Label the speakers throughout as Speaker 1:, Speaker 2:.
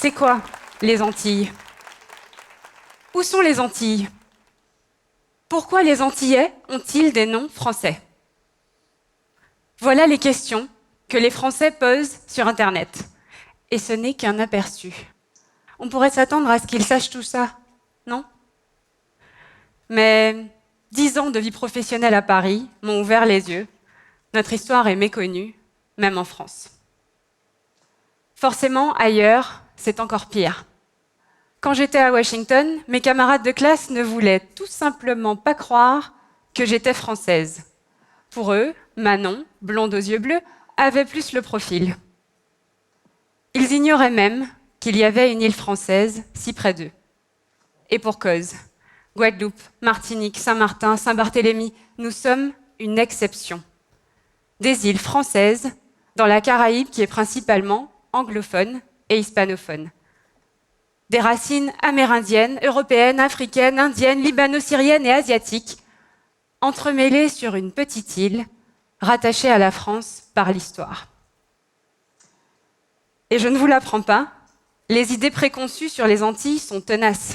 Speaker 1: C'est quoi, les Antilles? Où sont les Antilles? Pourquoi les Antillais ont-ils des noms français? Voilà les questions que les Français posent sur Internet. Et ce n'est qu'un aperçu. On pourrait s'attendre à ce qu'ils sachent tout ça, non? Mais 10 ans de vie professionnelle à Paris m'ont ouvert les yeux. Notre histoire est méconnue, même en France. Forcément, ailleurs, c'est encore pire. Quand j'étais à Washington, mes camarades de classe ne voulaient tout simplement pas croire que j'étais française. Pour eux, Manon, blonde aux yeux bleus, avait plus le profil. Ils ignoraient même qu'il y avait une île française si près d'eux. Et pour cause. Guadeloupe, Martinique, Saint-Martin, Saint-Barthélemy, nous sommes une exception. Des îles françaises dans la Caraïbe qui est principalement anglophone et hispanophone. Des racines amérindiennes, européennes, africaines, indiennes, libano-syriennes et asiatiques, entremêlées sur une petite île rattachée à la France par l'histoire. Et je ne vous l'apprends pas, les idées préconçues sur les Antilles sont tenaces.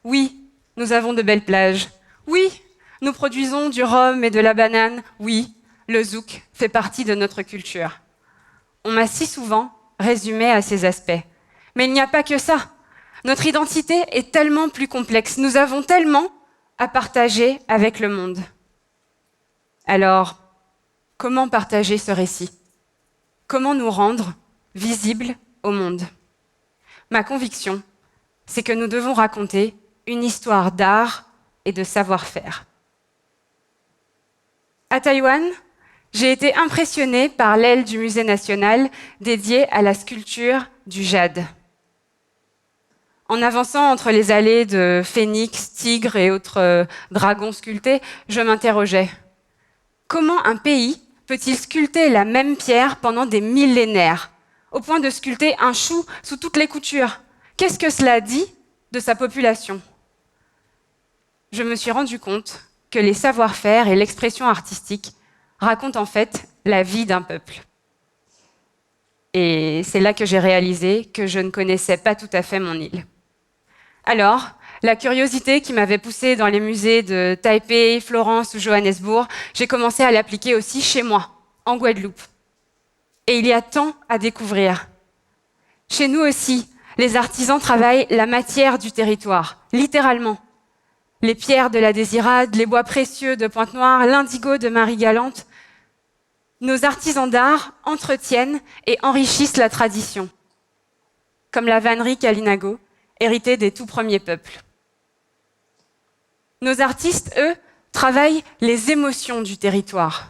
Speaker 1: Oui, nous avons de belles plages. Oui, nous produisons du rhum et de la banane. Oui, le zouk fait partie de notre culture. On m'a si souvent résumé à ces aspects. Mais il n'y a pas que ça. Notre identité est tellement plus complexe. Nous avons tellement à partager avec le monde. Alors, comment partager ce récit? Comment nous rendre visibles au monde? Ma conviction, c'est que nous devons raconter une histoire d'art et de savoir-faire. À Taïwan, j'ai été impressionnée par l'aile du Musée national dédiée à la sculpture du jade. En avançant entre les allées de phénix, tigres et autres dragons sculptés, je m'interrogeais. Comment un pays peut-il sculpter la même pierre pendant des millénaires, au point de sculpter un chou sous toutes les coutures? Qu'est-ce que cela dit de sa population? Je me suis rendu compte que les savoir-faire et l'expression artistique racontent en fait la vie d'un peuple. Et c'est là que j'ai réalisé que je ne connaissais pas tout à fait mon île. Alors, la curiosité qui m'avait poussée dans les musées de Taipei, Florence ou Johannesburg, j'ai commencé à l'appliquer aussi chez moi, en Guadeloupe. Et il y a tant à découvrir. Chez nous aussi, les artisans travaillent la matière du territoire, littéralement. Les pierres de la Désirade, les bois précieux de Pointe-Noire, l'indigo de Marie-Galante. Nos artisans d'art entretiennent et enrichissent la tradition, comme la vannerie Kalinago, héritée des tout premiers peuples. Nos artistes, eux, travaillent les émotions du territoire.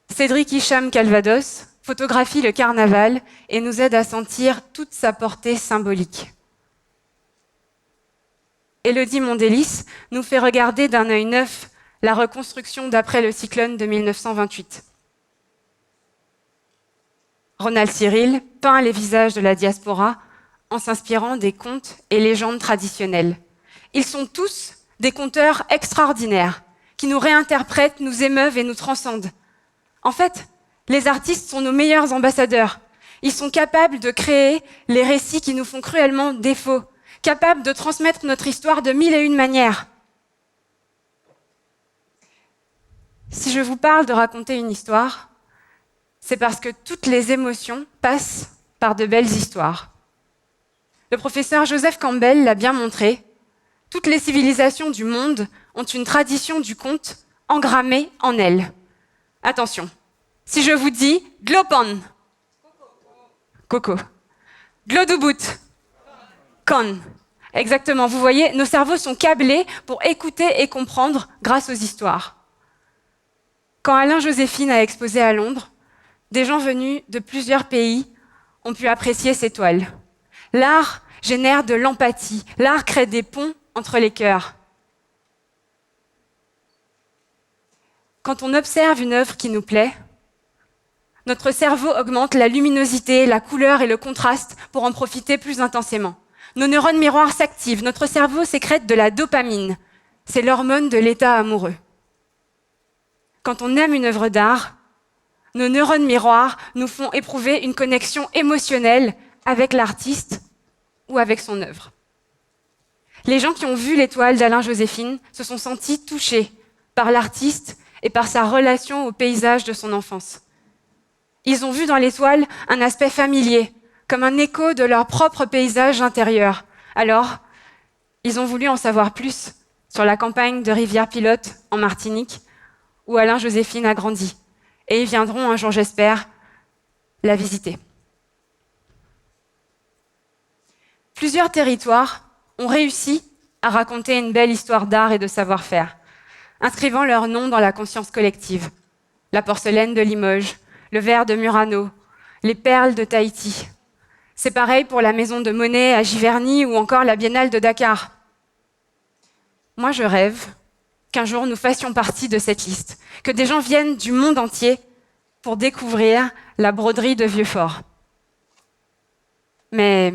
Speaker 1: Cédric Hicham Calvados photographie le carnaval et nous aide à sentir toute sa portée symbolique. Élodie Mondélis nous fait regarder d'un œil neuf la reconstruction d'après le cyclone de 1928. Ronald Cyril peint les visages de la diaspora en s'inspirant des contes et légendes traditionnelles. Ils sont tous des conteurs extraordinaires qui nous réinterprètent, nous émeuvent et nous transcendent. En fait, les artistes sont nos meilleurs ambassadeurs. Ils sont capables de créer les récits qui nous font cruellement défaut, capables de transmettre notre histoire de mille et une manières. Si je vous parle de raconter une histoire, c'est parce que toutes les émotions passent par de belles histoires. Le professeur Joseph Campbell l'a bien montré. Toutes les civilisations du monde ont une tradition du conte engrammée en elles. Attention, si je vous dis Glopan, Coco, Glodubut, Con. Exactement, vous voyez, nos cerveaux sont câblés pour écouter et comprendre grâce aux histoires. Quand Alain Joséphine a exposé à Londres, des gens venus de plusieurs pays ont pu apprécier ses toiles. L'art génère de l'empathie, l'art crée des ponts entre les cœurs. Quand on observe une œuvre qui nous plaît, notre cerveau augmente la luminosité, la couleur et le contraste pour en profiter plus intensément. Nos neurones miroirs s'activent, notre cerveau sécrète de la dopamine. C'est l'hormone de l'état amoureux. Quand on aime une œuvre d'art, nos neurones miroirs nous font éprouver une connexion émotionnelle avec l'artiste ou avec son œuvre. Les gens qui ont vu l'étoile d'Alain-Joséphine se sont sentis touchés par l'artiste et par sa relation au paysage de son enfance. Ils ont vu dans l'étoile un aspect familier, comme un écho de leur propre paysage intérieur. Alors, ils ont voulu en savoir plus sur la campagne de Rivière-Pilote en Martinique, où Alain-Joséphine a grandi. Et ils viendront un jour, j'espère, la visiter. Plusieurs territoires ont réussi à raconter une belle histoire d'art et de savoir-faire, inscrivant leur nom dans la conscience collective. La porcelaine de Limoges, le verre de Murano, les perles de Tahiti. C'est pareil pour la maison de Monet à Giverny ou encore la Biennale de Dakar. Moi, je rêve qu'un jour nous fassions partie de cette liste, que des gens viennent du monde entier pour découvrir la broderie de Vieux-Fort. Mais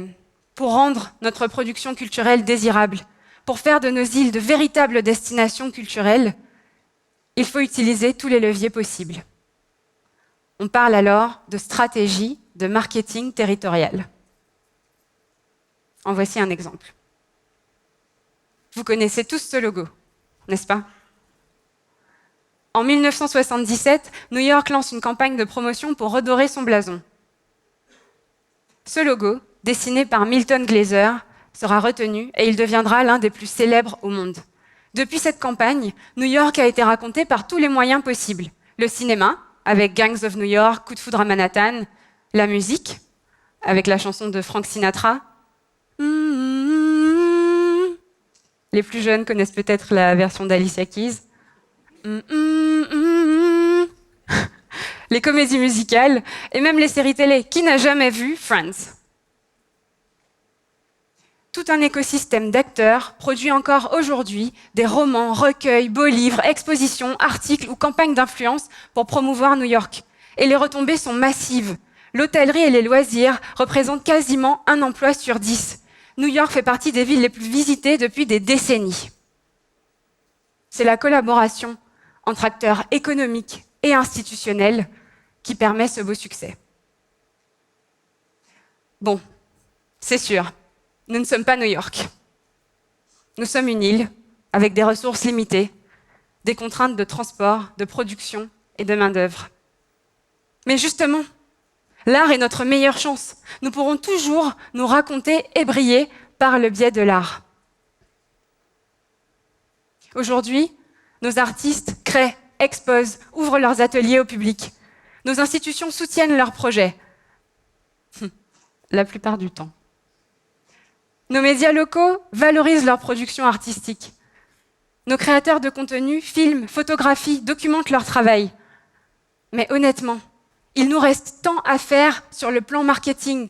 Speaker 1: pour rendre notre production culturelle désirable, pour faire de nos îles de véritables destinations culturelles, il faut utiliser tous les leviers possibles. On parle alors de stratégie de marketing territorial. En voici un exemple. Vous connaissez tous ce logo, n'est-ce pas? En 1977, New York lance une campagne de promotion pour redorer son blason. Ce logo, dessiné par Milton Glaser, sera retenu et il deviendra l'un des plus célèbres au monde. Depuis cette campagne, New York a été raconté par tous les moyens possibles. Le cinéma, avec Gangs of New York, Coup de foudre à Manhattan, la musique, avec la chanson de Frank Sinatra. Les plus jeunes connaissent peut-être la version d'Alicia Keys. Les comédies musicales et même les séries télé. Qui n'a jamais vu Friends? Tout un écosystème d'acteurs produit encore aujourd'hui des romans, recueils, beaux livres, expositions, articles ou campagnes d'influence pour promouvoir New York. Et les retombées sont massives. L'hôtellerie et les loisirs représentent quasiment un emploi sur 10. New York fait partie des villes les plus visitées depuis des décennies. C'est la collaboration entre acteurs économiques et institutionnels qui permet ce beau succès. Bon, c'est sûr, nous ne sommes pas New York. Nous sommes une île avec des ressources limitées, des contraintes de transport, de production et de main-d'œuvre. Mais justement, l'art est notre meilleure chance. Nous pourrons toujours nous raconter et briller par le biais de l'art. Aujourd'hui, nos artistes créent, exposent, ouvrent leurs ateliers au public. Nos institutions soutiennent leurs projets. La plupart du temps. Nos médias locaux valorisent leur production artistique. Nos créateurs de contenu filment, photographient, documentent leur travail. Mais honnêtement, il nous reste tant à faire sur le plan marketing.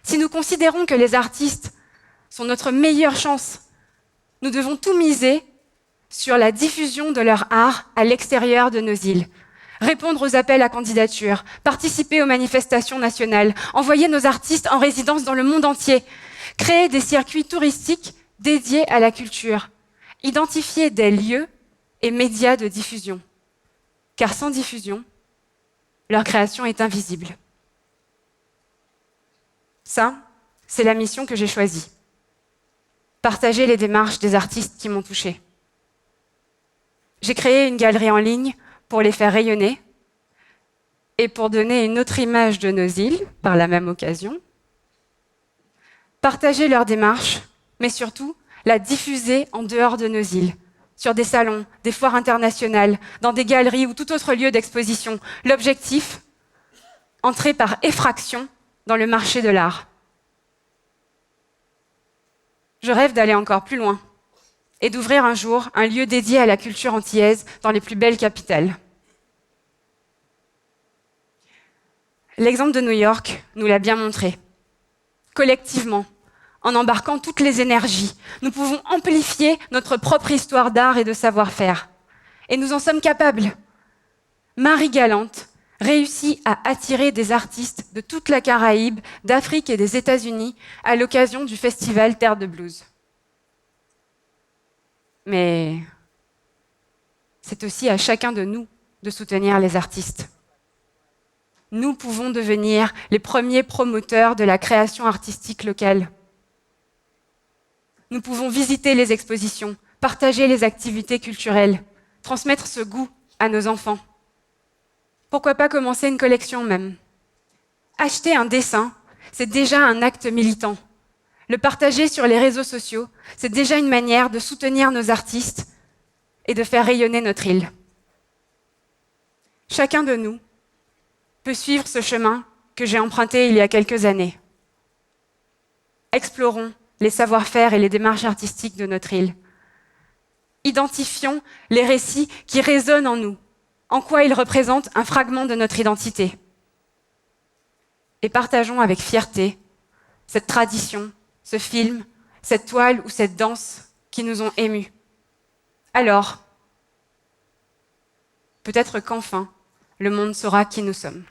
Speaker 1: Si nous considérons que les artistes sont notre meilleure chance, nous devons tout miser sur la diffusion de leur art à l'extérieur de nos îles. Répondre aux appels à candidature, participer aux manifestations nationales, envoyer nos artistes en résidence dans le monde entier, créer des circuits touristiques dédiés à la culture, identifier des lieux et médias de diffusion. Car sans diffusion, leur création est invisible. Ça, c'est la mission que j'ai choisie. Partager les démarches des artistes qui m'ont touchée. J'ai créé une galerie en ligne pour les faire rayonner et pour donner une autre image de nos îles par la même occasion. Partager leurs démarches, mais surtout la diffuser en dehors de nos îles, sur des salons, des foires internationales, dans des galeries ou tout autre lieu d'exposition. L'objectif, entrer par effraction dans le marché de l'art. Je rêve d'aller encore plus loin et d'ouvrir un jour un lieu dédié à la culture antillaise dans les plus belles capitales. L'exemple de New York nous l'a bien montré. Collectivement, en embarquant toutes les énergies, nous pouvons amplifier notre propre histoire d'art et de savoir-faire. Et nous en sommes capables. Marie Galante réussit à attirer des artistes de toute la Caraïbe, d'Afrique et des États-Unis à l'occasion du festival Terre de Blues. Mais c'est aussi à chacun de nous de soutenir les artistes. nous pouvons devenir les premiers promoteurs de la création artistique locale. Nous pouvons visiter les expositions, partager les activités culturelles, transmettre ce goût à nos enfants. Pourquoi pas commencer une collection même? Acheter un dessin, c'est déjà un acte militant. Le partager sur les réseaux sociaux, c'est déjà une manière de soutenir nos artistes et de faire rayonner notre île. Chacun de nous peut suivre ce chemin que j'ai emprunté il y a quelques années. Explorons les savoir-faire et les démarches artistiques de notre île. Identifions les récits qui résonnent en nous, en quoi ils représentent un fragment de notre identité. Et partageons avec fierté cette tradition, ce film, cette toile ou cette danse qui nous ont émus. Alors, peut-être qu'enfin, le monde saura qui nous sommes.